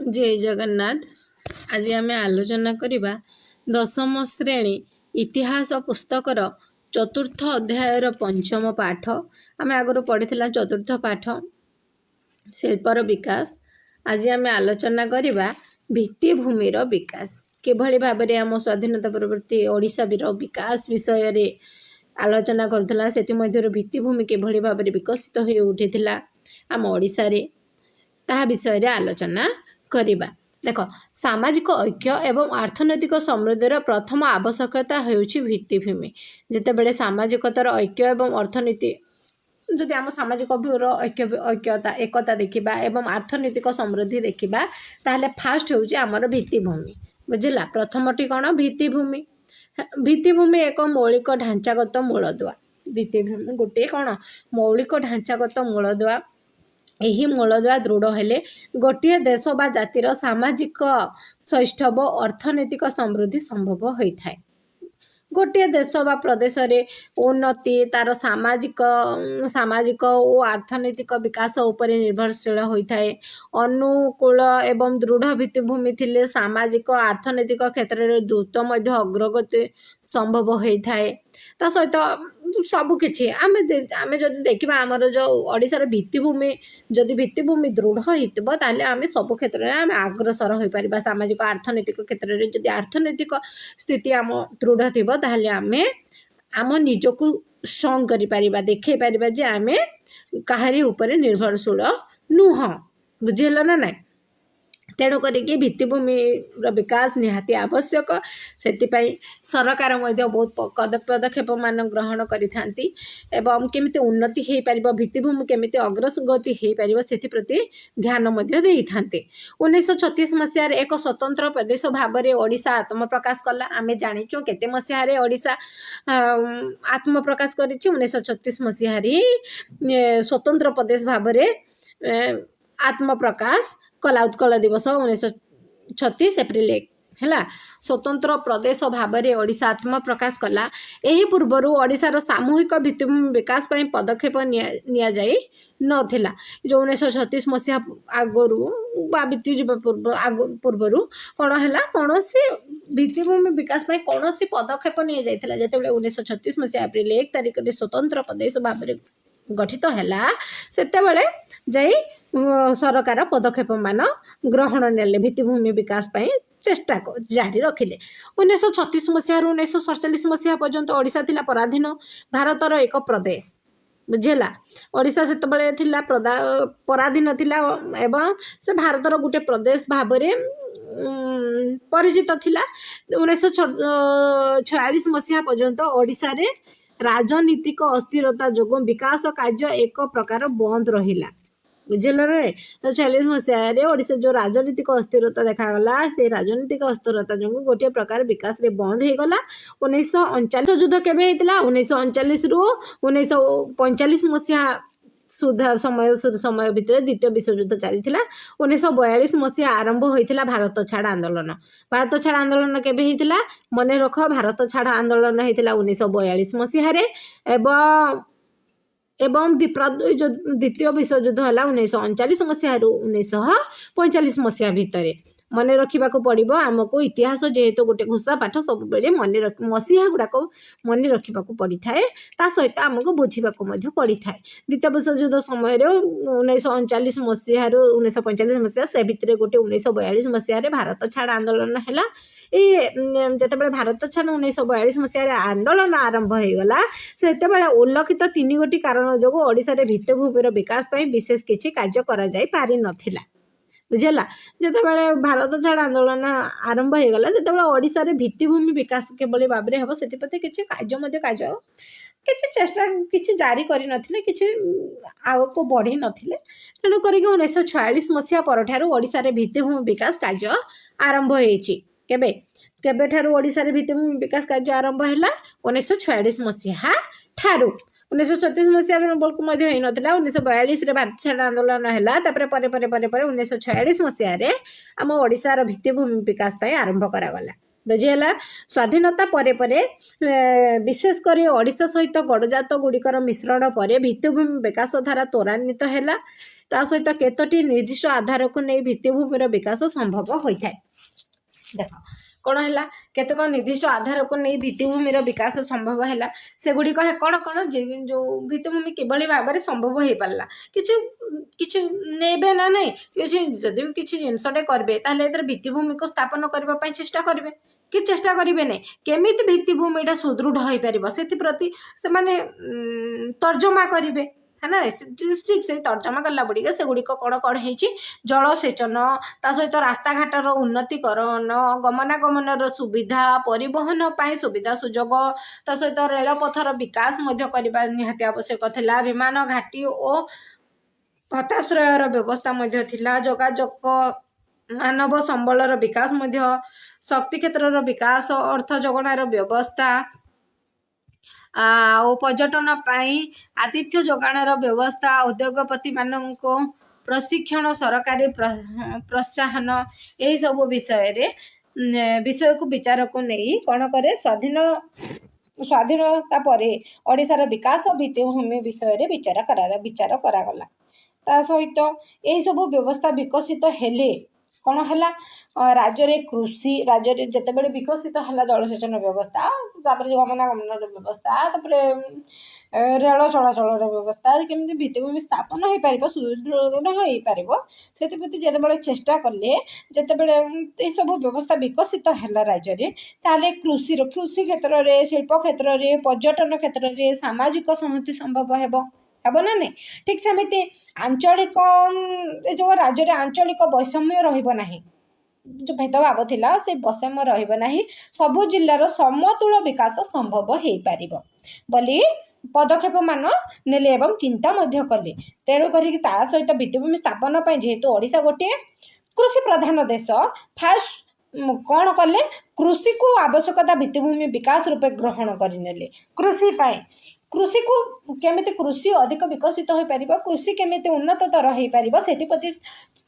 जय जगन्नाथ। आज आम आलोचना करवा दशम श्रेणी इतिहास पुस्तकर चतुर्थ अध्यायर पंचम पाठ। आम आगु पढ़ी चतुर्थ पाठ शिल्पर विकास। आज आम आलोचना करवा भित्तिभूमिर विकास किभली भाव में आम स्वाधीनता परवर्ती ओडिशार विकास विषय आलोचना करुला। से भित्तिभूमि किभली भाव में विकसित हो उठीला आम ओडिशा रे ताहा विषय रे आलोचना करिबा। देख सामाजिक ऐक्य एवं अर्थनैतिक समृद्धिर प्रथम आवश्यकता होउछि भित्तिभूमि। जेतेबेले सामाजिकतार ऐक्य एवं अर्थनीति जदि आम सामाजिक ऐक्यता एकता देखा एवं अर्थनैतिक समृद्धि देखा ताहले फास्ट होउछि आमर भित्तिभूमि। बुझिला। प्रथमटी कौन? भित्तिभूमि। भित्तिभूमि एक मौलिक ढांचागत मूलदुआ। भित्तिभूमि गोटे कौन? मौलिक ढांचागत मूलदुआ। यही मूलदुआ दृढ़ हेले गोटे देश बा जातिर सामाजिक सौष्ठव अर्थनैतिक समृद्धि संभव होता है। गोटे देश बा प्रदेश रे उन्नति तार सामाजिक और अर्थनैतिक विकास उपर निर्भरशील होता है। अनुकूल एवं दृढ़ भित्तिभूमि थिले सामाजिक अर्थनैतिक क्षेत्र में द्रुत अग्रगति संभव होता है। ता सहित सबकि आम जदि देखा आमर जो ओडिशार भित्तिभूमि जदि भित्तिभूमि दृढ़ होताले आम सब क्षेत्र में आम अग्रसर हो पार। सामाजिक अर्थनैतिक क्षेत्र में जदि अर्थनैतिक स्थिति आम दृढ़ थी ताहले आमे आम निजको स्ट्रॉन्ग करि परिबा, देखै परिबा जे आमे काहारी ऊपर निर्भरशील नुह। बुझिला ना नाइ? तेणु करिकी भित्तिभूमिर विकास निहाती आवश्यक। से सरकार बहुत पदक्षेप मान ग्रहण करिथांती एवं केमिति उन्नति हो पार भित्तिभूमि केमिति अग्रगति हो पार से प्रति ध्यान देइथांते। 1936 मसीह एक स्वतंत्र प्रदेश भाव में ओडिशा आत्मप्रकाश कला। आम जाचु केते मसीह ओडिशा आत्मप्रकाश कर 1936 मसीह स्वतंत्र प्रदेश भाव में आत्मप्रकाश कला। उत्कल दिवस 1936 एप्रिल 1 है स्वतंत्र प्रदेश भाव में ओडिशा आत्मप्रकाश कला। यही पूर्वर ओडिशार सामूहिक भित्तिभूमि विकास पर पदक्षेप निया जाई नथिला। जो 1936 मसीहा आगरू बीती पूर्वर कौन है कौन सी भित्तिभूमि विकास पर कौन सी पदक्षेप नि जाइथिला। जेतेबेले 1936 मसीहा एप्रिल 1 तारिख में स्वतंत्र प्रदेश भाव में गठित है सेतेबेले जाई सरकार पदक्षेप मान ग्रहण नेले भित्तिभूमि विकास पर चेष्टा जारी रखिले। 1936 मसीह 1947 मसीहा पर्यंत ओडिशा थिला पराधीन भारतर एक प्रदेश। बुझेला। ओडिशा सेतबेले थिला पराधीन थिला एवं से भारतर गोटे प्रदेश भाव में परिचित थिला। 1946 मसीहा पर्यंत ओडिशा रे राजनीतिक अस्थिरता जो विकास कार्य एक प्रकार बंद रहिला। बुझेल रे। 40 मसीह ओडिशा जो राजनीतिक अस्थिरता देखागला से राजनीतिक अस्थिरता जो गोटे प्रकार विकास रे बंद हो गला। 1939 युद्ध केबे हेतिला? 1939 रु 1945 मसीहा सुधा समय भितर द्वितीय विश्वयुद्ध चली 1942 मसीहा आरंभ होइथिला भारत छाड़ आंदोलन। भारत छाड़ आंदोलन केबे हेतिला? मने रख, भारत छाड़ आंदोलन हेतिला 1942 मसीह एवं द्वितीय विश्वयुद्ध है 1939 मसीह 1945 मसीहा भितर। मन रखा पड़ो आमको इतिहास जेहेतु गोटे घोषा पाठ सब बेले मन मसीहा गुड़ाक मन रखा पड़ी थाए सहित आमको बुझा पड़ी थाए। द्वितीय विश्वयुद्ध समय 1939 मसीह 1945 मसीहा से भितर गोटे 1942 मसीह भारत छाड़ आंदोलन है। जितेबाला भारत छाड़ 1942 मसीह आंदोलन आरंभ हो गला से उल्लेखित 3 गोटी कारण जो ओडिशा रे भित्तिभूमिर विकास पर विशेष किसी कार्य करा जाई पारि नथिला। बुझेला। जितेबाला भारत छाड़ आंदोलन आरंभ हो गला जितेबाला ओडिशा रे भित्तिभूमि विकास केवल भाव में हम से किसी कार्य किसी चेष्टा किसी जारी करि नथिले, किसी आग को बढ़ी नथिले। तेणु करिक 1946 मसीहा पर ओडिशा रे भित्तिभूमि विकास कार्य आरंभ होइछि। केबे केबे ठारू ओडिशा रे भित्तिभूमि विकास कार्य आरंभ हैला? 1946 मसीहा ठारू। 1936 मसीहा बेलकु मध्य होई नथिला। 1942 रे भारत छाड़ आंदोलन हैला। तापरे परे परे परे परे 1946 मसीहा रे आम ओडिशा रो भित्तिभूमि विकास पय आरंभ करा गला। बुझिला। स्वाधीनता परे परे विशेषकर ओडिशा सहित गड़जात गुड़िकर मिश्रण पर भित्तिभूमि विकास धारा त्वरान्वित है। ତା ସହିତ କେତୋଟି ନିର୍ଦ୍ଦିଷ୍ଟ ଆଧାରକୁ ନେଇ ଭିତ୍ତିଭୂମିର ବିକାଶ ସମ୍ଭବ ହୋଇଥାଏ। ଦେଖ କ'ଣ ହେଲା, କେତେକ ନିର୍ଦ୍ଦିଷ୍ଟ ଆଧାରକୁ ନେଇ ଭିତ୍ତିଭୂମିର ବିକାଶ ସମ୍ଭବ ହେଲା। ସେଗୁଡ଼ିକ କ'ଣ କ'ଣ ଯେଉଁ ଭିତ୍ତିଭୂମି କିଭଳି ଭାବରେ ସମ୍ଭବ ହେଇପାରିଲା, କିଛି କିଛି ନେବେ ନା ନାହିଁ, କିଛି ଯଦି ବି କିଛି ଜିନିଷଟେ କରିବେ ତାହେଲେ ଏଥିରେ ଭିତ୍ତିଭୂମିକୁ ସ୍ଥାପନ କରିବା ପାଇଁ ଚେଷ୍ଟା କରିବେ କି ଚେଷ୍ଟା କରିବେ ନାହିଁ, କେମିତି ଭିତ୍ତିଭୂମିଟା ସୁଦୃଢ଼ ହୋଇପାରିବ ସେଥିପ୍ରତି ସେମାନେ ତର୍ଜମା କରିବେ। ହେଲା, ଠିକ୍ ସେଇ ତର୍ଜମା କଲା ଗୁଡ଼ିକ ସେଗୁଡ଼ିକ କ'ଣ କ'ଣ ହେଇଛି, ଜଳସେଚନ, ତା ସହିତ ରାସ୍ତାଘାଟର ଉନ୍ନତିକରଣ, ଗମନାଗମନର ସୁବିଧା, ପରିବହନ ପାଇଁ ସୁବିଧା ସୁଯୋଗ, ତା ସହିତ ରେଳପଥର ବିକାଶ ମଧ୍ୟ କରିବା ନିହାତି ଆବଶ୍ୟକ ଥିଲା। ବିମାନ ଘାଟି ଓ ହତାଶ୍ରୟର ବ୍ୟବସ୍ଥା ମଧ୍ୟ ଥିଲା। ଯୋଗାଯୋଗ, ମାନବ ସମ୍ବଳର ବିକାଶ ମଧ୍ୟ, ଶକ୍ତି କ୍ଷେତ୍ରର ବିକାଶ, ଅର୍ଥ ଯୋଗାଣର ବ୍ୟବସ୍ଥା, ଆଉ ପର୍ଯ୍ୟଟନ ପାଇଁ ଆତିଥ୍ୟ ଯୋଗାଣର ବ୍ୟବସ୍ଥା, ଉଦ୍ୟୋଗପତିମାନଙ୍କୁ ପ୍ରଶିକ୍ଷଣ, ସରକାରୀ ପ୍ରୋତ୍ସାହନ, ଏହିସବୁ ବିଷୟକୁ ବିଚାରକୁ ନେଇ କ'ଣ କରେ, ସ୍ୱାଧୀନତା ପରେ ଓଡ଼ିଶାର ବିକାଶ ଭିତ୍ତିଭୂମି ବିଷୟରେ ବିଚାର କରାଗଲା। ତା ସହିତ ଏହିସବୁ ବ୍ୟବସ୍ଥା ବିକଶିତ ହେଲେ କ'ଣ ହେଲା, ରାଜ୍ୟରେ ରାଜ୍ୟରେ ଯେତେବେଳେ ବିକଶିତ ହେଲା ଜଳସେଚନ ବ୍ୟବସ୍ଥା, ତାପରେ ଗମନାଗମନର ବ୍ୟବସ୍ଥା, ତାପରେ ରେଳ ଚଳାଚଳର ବ୍ୟବସ୍ଥା, କେମିତି ଭିତ୍ତିଭୂମି ସ୍ଥାପନ ହେଇପାରିବ, ସୁଦୃଢ଼ ହେଇପାରିବ, ସେଥିପ୍ରତି ଯେତେବେଳେ ଚେଷ୍ଟା କଲେ, ଯେତେବେଳେ ଏସବୁ ବ୍ୟବସ୍ଥା ବିକଶିତ ହେଲା ରାଜ୍ୟରେ, ତାହେଲେ କୃଷି କ୍ଷେତ୍ରରେ, ଶିଳ୍ପ କ୍ଷେତ୍ରରେ, ପର୍ଯ୍ୟଟନ କ୍ଷେତ୍ରରେ ସାମାଜିକ ସଂହତି ସମ୍ଭବ ହେବ ନା ନାହିଁ। ଠିକ୍ ସେମିତି ଆଞ୍ଚଳିକ ଯେଉଁ ରାଜ୍ୟରେ ଆଞ୍ଚଳିକ ବୈଷମ୍ୟ ରହିବ ନାହିଁ, ଯେଉଁ ଭେଦଭାବ ଥିଲା ସେ ବୈଷମ୍ୟ ରହିବ ନାହିଁ, ସବୁ ଜିଲ୍ଲାର ସମତୁଳ ବିକାଶ ସମ୍ଭବ ହେଇପାରିବ ବୋଲି ପଦକ୍ଷେପ ମାନ ନେଲେ ଏବଂ ଚିନ୍ତା ମଧ୍ୟ କଲେ। ତେଣୁ କରିକି ତା ସହିତ ଭିତ୍ତିଭୂମି ସ୍ଥାପନ ପାଇଁ, ଯେହେତୁ ଓଡ଼ିଶା ଗୋଟିଏ କୃଷି ପ୍ରଧାନ ଦେଶ, ଫାଷ୍ଟ କ'ଣ କଲେ, କୃଷିକୁ ଆବଶ୍ୟକତା ଭିତ୍ତିଭୂମି ବିକାଶ ରୂପେ ଗ୍ରହଣ କରିନେଲେ। କୃଷି ପାଇଁ, କୃଷିକୁ କେମିତି କୃଷି ଅଧିକ ବିକଶିତ ହୋଇପାରିବ, କୃଷି କେମିତି ଉନ୍ନତତର ହେଇପାରିବ, ସେଥିପ୍ରତି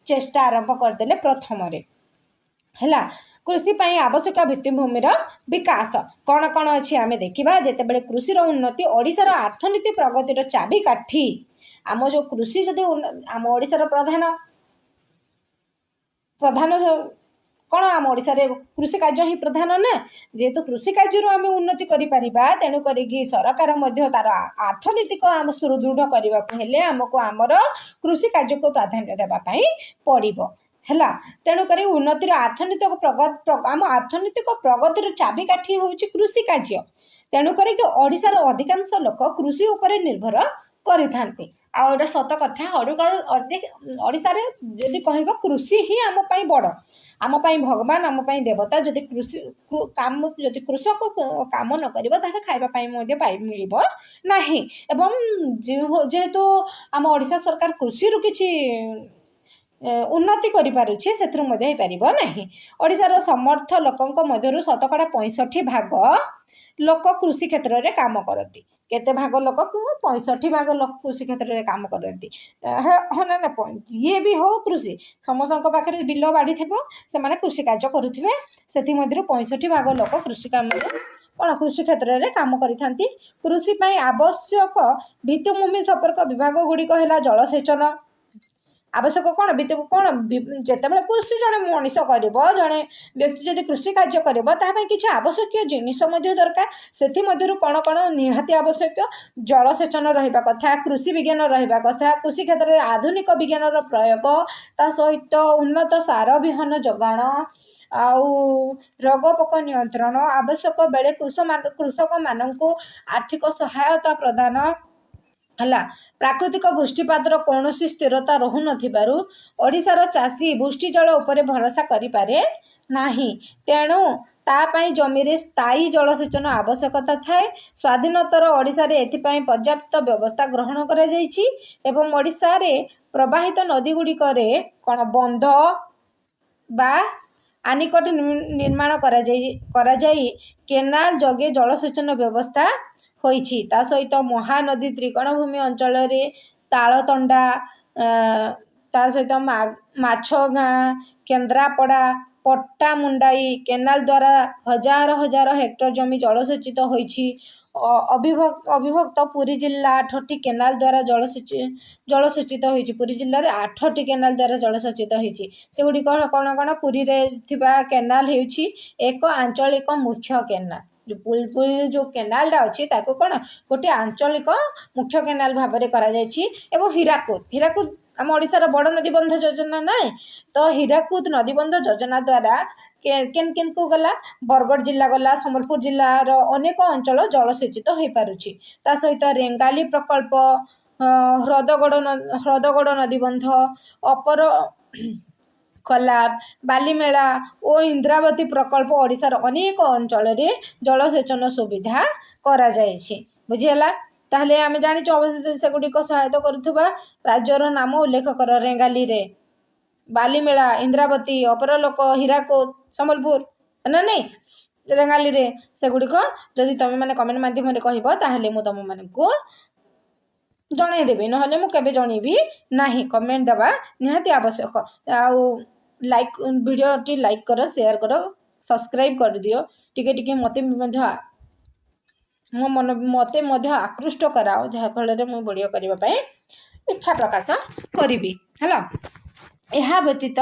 ଚେଷ୍ଟା ଆରମ୍ଭ କରିଦେଲେ ପ୍ରଥମରେ। ହେଲା, କୃଷି ପାଇଁ ଆବଶ୍ୟକ ଭିତ୍ତିଭୂମିର ବିକାଶ କ'ଣ କ'ଣ ଅଛି ଆମେ ଦେଖିବା। ଯେତେବେଳେ କୃଷିର ଉନ୍ନତି ଓଡ଼ିଶାର ଅର୍ଥନୀତି ପ୍ରଗତିର ଚାବିକାଠି, ଆମ ଯେଉଁ କୃଷି ଯଦି ଆମ ଓଡ଼ିଶାର ପ୍ରଧାନ କ'ଣ, ଆମ ଓଡ଼ିଶାରେ କୃଷି କାର୍ଯ୍ୟ ହିଁ ପ୍ରଧାନ ନା, ଯେହେତୁ କୃଷି କାର୍ଯ୍ୟରୁ ଆମେ ଉନ୍ନତି କରିପାରିବା, ତେଣୁ କରିକି ସରକାର ମଧ୍ୟ ତାର ଅର୍ଥନୀତିକ ଆମ ସୁଦୃଢ଼ କରିବାକୁ ହେଲେ ଆମକୁ ଆମର କୃଷି କାର୍ଯ୍ୟକୁ ପ୍ରାଧାନ୍ୟ ଦେବା ପାଇଁ ପଡ଼ିବ। ହେଲା, ତେଣୁକରି ଉନ୍ନତିର ଆମ ଅର୍ଥନୈତିକ ପ୍ରଗତିର ଚାବିକାଠି ହେଉଛି କୃଷି କାର୍ଯ୍ୟ। ତେଣୁ କରିକି ଓଡ଼ିଶାର ଅଧିକାଂଶ ଲୋକ କୃଷି ଉପରେ ନିର୍ଭର କରିଥାନ୍ତି। ଆଉ ଏଇଟା ସତ କଥା, ଓଡ଼ିଶାରେ ଯଦି କହିବ କୃଷି ହିଁ ଆମ ପାଇଁ ବଡ଼, ଆମ ପାଇଁ ଭଗବାନ, ଆମ ପାଇଁ ଦେବତା। ଯଦି କୃଷକ କାମ ନ କରିବ ତାହେଲେ ଖାଇବା ପାଇଁ ମଧ୍ୟ ମିଳିବ ନାହିଁ। ଏବଂ ଯେହେତୁ ଆମ ଓଡ଼ିଶା ସରକାର କୃଷିରୁ କିଛି ଉନ୍ନତି କରିପାରୁଛି, ସେଥିରୁ ମଧ୍ୟ ହେଇପାରିବ ନାହିଁ। ଓଡ଼ିଶାର ସମର୍ଥ ଲୋକଙ୍କ ମଧ୍ୟରୁ 65% ଲୋକ କୃଷି କ୍ଷେତ୍ରରେ କାମ କରନ୍ତି। କେତେ ଭାଗ ଲୋକ, 65% ଲୋକ କୃଷି କ୍ଷେତ୍ରରେ କାମ କରନ୍ତି। ହଁ ନା, ଯିଏ ବି ହଉ କୃଷି, ସମସ୍ତଙ୍କ ପାଖରେ ବିଲ ବାଡ଼ି ଥିବ, ସେମାନେ କୃଷି କାର୍ଯ୍ୟ କରୁଥିବେ। ସେଥିମଧ୍ୟରୁ 65% ଲୋକ କୃଷି କ୍ଷେତ୍ରରେ କାମ କରିଥାନ୍ତି। କୃଷି ପାଇଁ ଆବଶ୍ୟକ ଭିତ୍ତିଭୂମି ସମ୍ପର୍କ ବିଭାଗ ଗୁଡ଼ିକ ହେଲା ଜଳସେଚନ। ଆବଶ୍ୟକ କ'ଣ, ଯେତେବେଳେ କୃଷି ଜଣେ ମଣିଷ କରିବ, ଜଣେ ବ୍ୟକ୍ତି ଯଦି କୃଷି କାର୍ଯ୍ୟ କରିବ, ତା ପାଇଁ କିଛି ଆବଶ୍ୟକୀୟ ଜିନିଷ ମଧ୍ୟ ଦରକାର। ସେଥିମଧ୍ୟରୁ କ'ଣ କ'ଣ ନିହାତି ଆବଶ୍ୟକ, ଜଳସେଚନ ରହିବା କଥା, କୃଷି ବିଜ୍ଞାନ ରହିବା କଥା, କୃଷି କ୍ଷେତ୍ରରେ ଆଧୁନିକ ବିଜ୍ଞାନର ପ୍ରୟୋଗ, ତା ସହିତ ଉନ୍ନତ ସାର ବିହନ ଯୋଗାଣ, ଆଉ ରୋଗ ପୋକ ନିୟନ୍ତ୍ରଣ, ଆବଶ୍ୟକ ବେଳେ କୃଷକମାନଙ୍କୁ ଆର୍ଥିକ ସହାୟତା ପ୍ରଦାନ। ହେଲା, ପ୍ରାକୃତିକ ବୃଷ୍ଟିପାତର କୌଣସି ସ୍ଥିରତା ରହୁନଥିବାରୁ ଓଡ଼ିଶାର ଚାଷୀ ବୃଷ୍ଟିଜଳ ଉପରେ ଭରସା କରିପାରେ ନାହିଁ, ତେଣୁ ତା ପାଇଁ ଜମିରେ ସ୍ଥାୟୀ ଜଳସେଚନ ଆବଶ୍ୟକତା ଥାଏ। ସ୍ୱାଧୀନୋତ୍ତର ଓଡ଼ିଶାରେ ଏଥିପାଇଁ ପର୍ଯ୍ୟାପ୍ତ ବ୍ୟବସ୍ଥା ଗ୍ରହଣ କରାଯାଇଛି ଏବଂ ଓଡ଼ିଶାରେ ପ୍ରବାହିତ ନଦୀଗୁଡ଼ିକରେ ବନ୍ଧ ବା ଆନିକଟ ନିର୍ମାଣ କରାଯାଇ କେନାଲ ଯୋଗେ ଜଳସେଚନ ବ୍ୟବସ୍ଥା ହୋଇଛି। ତା ସହିତ ମହାନଦୀ ତ୍ରିକୋଣଭୂମି ଅଞ୍ଚଳରେ ତାଳତଣ୍ଡା, ତା ସହିତ ମାଛଗାଁ, କେନ୍ଦ୍ରାପଡ଼ା, ପଟ୍ଟାମୁଣ୍ଡାଇ କେନାଲ ଦ୍ୱାରା ହଜାର ହଜାର ହେକ୍ଟର ଜମି ଜଳସେଚିତ ହୋଇଛି। ଅବିଭକ୍ତ ପୁରୀ ଜିଲ୍ଲା 8ଟି କେନାଲ ଦ୍ୱାରା ଜଳସେଚିତ ହୋଇଛି। ପୁରୀ ଜିଲ୍ଲାରେ 8ଟି କେନାଲ ଦ୍ୱାରା ଜଳସେଚିତ ହୋଇଛି। ସେଗୁଡ଼ିକ କ'ଣ କ'ଣ? ପୁରୀରେ ଥିବା କେନାଲ ହେଉଛି ଏକ ଆଞ୍ଚଳିକ ମୁଖ୍ୟ କେନାଲ। ପୁରୀରେ ଯେଉଁ କେନାଲଟା ଅଛି ତାକୁ କ'ଣ ଗୋଟିଏ ଆଞ୍ଚଳିକ ମୁଖ୍ୟ କେନାଲ ଭାବରେ କରାଯାଇଛି। ଏବଂ ହୀରାକୁଦ ଆମ ଓଡ଼ିଶାର ବଡ଼ ନଦୀବନ୍ଧ ଯୋଜନା ନାହିଁ ତ ହୀରାକୁଦ ନଦୀବନ୍ଧ ଯୋଜନା ଦ୍ୱାରା କେନ୍ ଗଲା ବରଗଡ଼ ଜିଲ୍ଲା ଗଲା, ସମ୍ବଲପୁର ଜିଲ୍ଲାର ଅନେକ ଅଞ୍ଚଳ ଜଳସେଚିତ ହୋଇପାରୁଛି। ତା ସହିତ ରେଙ୍ଗାଲି ପ୍ରକଳ୍ପ, ହ୍ରଦଗଡ଼ ନଦୀବନ୍ଧ, ଅପର କଲାବ, ବାଲିମେଳା ଓ ଇନ୍ଦ୍ରାବତୀ ପ୍ରକଳ୍ପ ଓଡ଼ିଶାର ଅନେକ ଅଞ୍ଚଳରେ ଜଳସେଚନ ସୁବିଧା କରାଯାଇଛି। ବୁଝିହେଲା? ତାହେଲେ ଆମେ ଜାଣିଛୁ ଅବଶିଷ୍ଟ ସେଗୁଡ଼ିକ ସହାୟତା କରୁଥିବା ରାଜ୍ୟର ନାମ ଉଲ୍ଲେଖ କର। ରେଙ୍ଗାଲିରେ, ବାଲିମେଳା, ଇନ୍ଦ୍ରାବତୀ, ଅପରଲୋକ, ହୀରାକୁଦ, ସମ୍ବଲପୁର ନା ନାଇଁ? ରେଙ୍ଗାଲିରେ ସେଗୁଡ଼ିକ ଯଦି ତମେମାନେ କମେଣ୍ଟ ମାଧ୍ୟମରେ କହିବ ତାହେଲେ ମୁଁ ତମମାନଙ୍କୁ ଜଣେଇଦେବି, ନହେଲେ ମୁଁ କେବେ ଜଣେଇବି ନାହିଁ। କମେଣ୍ଟ ଦେବା ନିହାତି ଆବଶ୍ୟକ। ଆଉ ଭିଡ଼ିଓଟି ଲାଇକ୍ କର, ସେୟାର କର, ସବସ୍କ୍ରାଇବ୍ କରିଦିଅ। ଟିକେ ମୋତେ ମଧ୍ୟ ଆକୃଷ୍ଟ କରାଅ, ଯାହାଫଳରେ ମୁଁ ଭିଡ଼ିଓ କରିବା ପାଇଁ ଇଚ୍ଛା ପ୍ରକାଶ କରିବି। ହେଲା, ଏହା ବ୍ୟତୀତ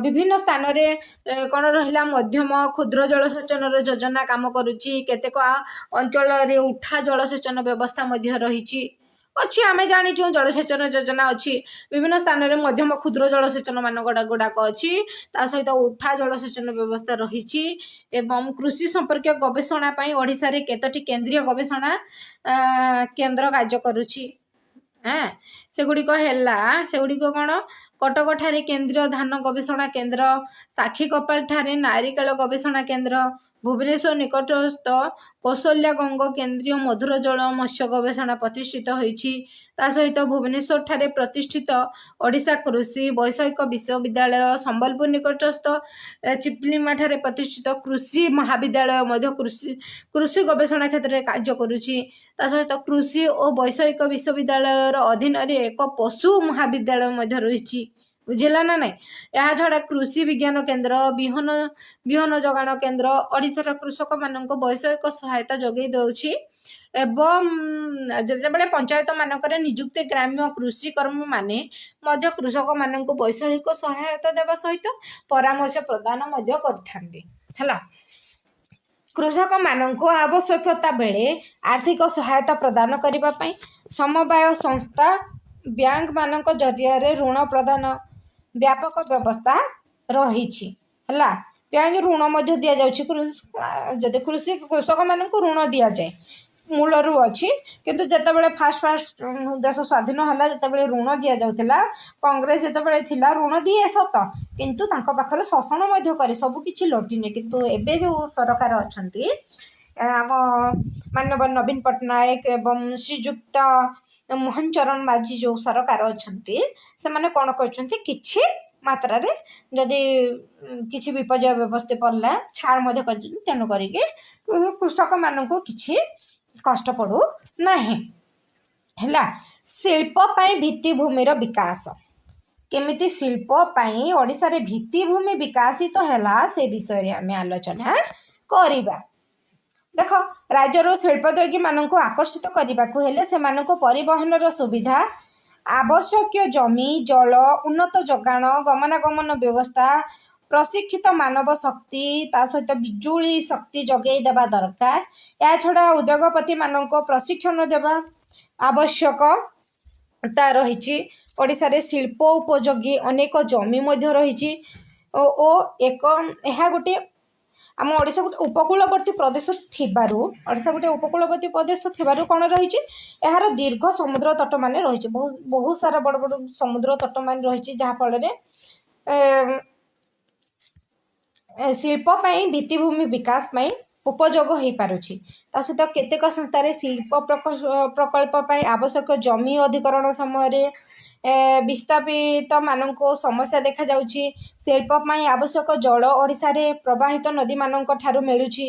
ବିଭିନ୍ନ ସ୍ଥାନରେ କ'ଣ ରହିଲା? ମଧ୍ୟମ କ୍ଷୁଦ୍ର ଜଳସେଚନର ଯୋଜନା କାମ କରୁଛି। କେତେକ ଅଞ୍ଚଳରେ ଉଠା ଜଳସେଚନ ବ୍ୟବସ୍ଥା ମଧ୍ୟ ରହିଛି ଅଛି। ଆମେ ଜାଣିଛୁ ଜଳସେଚନ ଯୋଜନା ଅଛି। ବିଭିନ୍ନ ସ୍ଥାନରେ ମଧ୍ୟମ କ୍ଷୁଦ୍ର ଜଳସେଚନ ଗୁଡ଼ାକ ଅଛି। ତା ସହିତ ଉଠା ଜଳସେଚନ ବ୍ୟବସ୍ଥା ରହିଛି। ଏବଂ କୃଷି ସମ୍ପର୍କୀୟ ଗବେଷଣା ପାଇଁ ଓଡ଼ିଶାରେ କେତୋଟି କେନ୍ଦ୍ରୀୟ ଗବେଷଣା କେନ୍ଦ୍ର କାର୍ଯ୍ୟ କରୁଛି। ସେଗୁଡ଼ିକ କ'ଣ? କଟକଠାରେ କେନ୍ଦ୍ରୀୟ ଧାନ ଗବେଷଣା କେନ୍ଦ୍ର, ସାକ୍ଷୀଗୋପାଳଠାରେ ନାରିକେଳ ଗବେଷଣା କେନ୍ଦ୍ର, ଭୁବନେଶ୍ୱର ନିକଟସ୍ଥ କୌଶଲ୍ୟାଗଙ୍ଗ କେନ୍ଦ୍ରୀୟ ମଧୁର ଜଳ ମତ୍ସ୍ୟ ଗବେଷଣା ପ୍ରତିଷ୍ଠିତ ହୋଇଛି। ତା ସହିତ ଭୁବନେଶ୍ୱରଠାରେ ପ୍ରତିଷ୍ଠିତ ଓଡ଼ିଶା କୃଷି ବୈଷୟିକ ବିଶ୍ୱବିଦ୍ୟାଳୟ, ସମ୍ବଲପୁର ନିକଟସ୍ଥ ଚିପଲିମାଠାରେ ପ୍ରତିଷ୍ଠିତ କୃଷି ମହାବିଦ୍ୟାଳୟ ମଧ୍ୟ କୃଷି ଗବେଷଣା କ୍ଷେତ୍ରରେ କାର୍ଯ୍ୟ କରୁଛି। ତା ସହିତ କୃଷି ଓ ବୈଷୟିକ ବିଶ୍ୱବିଦ୍ୟାଳୟର ଅଧୀନରେ ଏକ ପଶୁ ମହାବିଦ୍ୟାଳୟ ମଧ୍ୟ ରହିଛି। ବୁଝିଲା ନା ନାଇଁ? ଏହା ଛଡ଼ା କୃଷି ବିଜ୍ଞାନ କେନ୍ଦ୍ର, ବିହନ ଯୋଗାଣ କେନ୍ଦ୍ର ଓଡ଼ିଶାର କୃଷକମାନଙ୍କୁ ବୈଷୟିକ ସହାୟତା ଯୋଗାଇ ଦେଉଛି। ଏବଂ ଯେତେବେଳେ ପଞ୍ଚାୟତ ମାନଙ୍କରେ ନିଯୁକ୍ତି ଗ୍ରାମ୍ୟ କୃଷି କର୍ମୀମାନେ ମଧ୍ୟ କୃଷକମାନଙ୍କୁ ବୈଷୟିକ ସହାୟତା ଦେବା ସହିତ ପରାମର୍ଶ ପ୍ରଦାନ ମଧ୍ୟ କରିଥାନ୍ତି। ହେଲା, କୃଷକମାନଙ୍କୁ ଆବଶ୍ୟକତା ବେଳେ ଆର୍ଥିକ ସହାୟତା ପ୍ରଦାନ କରିବା ପାଇଁ ସମବାୟ ସଂସ୍ଥା, ବ୍ୟାଙ୍କମାନଙ୍କ ଜରିଆରେ ଋଣ ପ୍ରଦାନ ବ୍ୟାପକ ବ୍ୟବସ୍ଥା ରହିଛି। ହେଲା, ବ୍ୟାଙ୍କ ଋଣ ମଧ୍ୟ ଦିଆଯାଉଛି। ଯଦି କୃଷକମାନଙ୍କୁ ଋଣ ଦିଆଯାଏ, ମୂଳରୁ ଅଛି। କିନ୍ତୁ ଯେତେବେଳେ ଫାଷ୍ଟ ଦେଶ ସ୍ୱାଧୀନ ହେଲା, ଯେତେବେଳେ ଋଣ ଦିଆଯାଉଥିଲା, କଂଗ୍ରେସ ଯେତେବେଳେ ଥିଲା ଋଣ ଦିଏ ସତ, କିନ୍ତୁ ତାଙ୍କ ପାଖରେ ଶୋଷଣ ମଧ୍ୟ କରେ, ସବୁ କିଛି ଲୋଟିନି। କିନ୍ତୁ ଏବେ ଯେଉଁ ସରକାର ଅଛନ୍ତି, ଆମ ମାନ୍ୟବର ନବୀନ ପଟ୍ଟନାୟକ ଏବଂ ଶ୍ରୀଯୁକ୍ତ ମୋହନ ଚରଣ ମାଝୀ ଯେଉଁ ସରକାର ଅଛନ୍ତି, ସେମାନେ କ'ଣ କରୁଛନ୍ତି? କିଛି ମାତ୍ରାରେ ଯଦି କିଛି ବିପର୍ଯ୍ୟୟ ବ୍ୟବସ୍ଥା ପଡ଼ିଲା ଛାଡ଼ ମଧ୍ୟ କରିଛନ୍ତି। ତେଣୁ କରିକି କୃଷକମାନଙ୍କୁ କିଛି କଷ୍ଟ ପଡ଼ୁ ନାହିଁ। ହେଲା, ଶିଳ୍ପ ପାଇଁ ଭିତ୍ତିଭୂମିର ବିକାଶ। କେମିତି ଶିଳ୍ପ ପାଇଁ ଓଡ଼ିଶାରେ ଭିତ୍ତିଭୂମି ବିକାଶିତ ହେଲା ସେ ବିଷୟରେ ଆମେ ଆଲୋଚନା କରିବା। ଦେଖ, ରାଜ୍ୟର ଶିଳ୍ପୋଦ୍ୟୋଗୀମାନଙ୍କୁ ଆକର୍ଷିତ କରିବାକୁ ହେଲେ ସେମାନଙ୍କୁ ପରିବହନର ସୁବିଧା, ଆବଶ୍ୟକୀୟ ଜମି, ଜଳ, ଉନ୍ନତ ଯୋଗାଣ, ଗମନାଗମନ ବ୍ୟବସ୍ଥା, ପ୍ରଶିକ୍ଷିତ ମାନବ ଶକ୍ତି, ତା ସହିତ ବିଜୁଳି ଶକ୍ତି ଯୋଗାଇ ଦେବା ଦରକାର। ଏହା ଛଡ଼ା ଉଦ୍ୟୋଗପତିମାନଙ୍କୁ ପ୍ରଶିକ୍ଷଣ ଦେବା ଆବଶ୍ୟକତା ରହିଛି। ଓଡ଼ିଶାରେ ଶିଳ୍ପ ଉପଯୋଗୀ ଅନେକ ଜମି ମଧ୍ୟ ରହିଛି ଓ ଏହା ଗୋଟିଏ ଆମ ଓଡ଼ିଶା ଗୋଟେ ଉପକୂଳବର୍ତ୍ତୀ ପ୍ରଦେଶ ଥିବାରୁ କ'ଣ ରହିଛି? ଏହାର ଦୀର୍ଘ ସମୁଦ୍ର ତଟମାନେ ରହିଛି। ବହୁତ ସାରା ବଡ଼ ବଡ଼ ସମୁଦ୍ର ତଟମାନେ ରହିଛି, ଯାହାଫଳରେ ଶିଳ୍ପ ପାଇଁ ଭିତ୍ତିଭୂମି ବିକାଶ ପାଇଁ ଉପଯୋଗ ହୋଇପାରୁଛି। ତା ସହିତ କେତେକ ସଂସ୍ଥାରେ ଶିଳ୍ପ ପ୍ରକଳ୍ପ ପାଇଁ ଆବଶ୍ୟକ ଜମି ଅଧିକରଣ ସମୟରେ ବିସ୍ଥାପିତମାନଙ୍କୁ ସମସ୍ୟା ଦେଖାଯାଉଛି। ଶିଳ୍ପ ପାଇଁ ଆବଶ୍ୟକ ଜଳ ଓଡ଼ିଶାରେ ପ୍ରବାହିତ ନଦୀମାନଙ୍କ ଠାରୁ ମିଳୁଛି।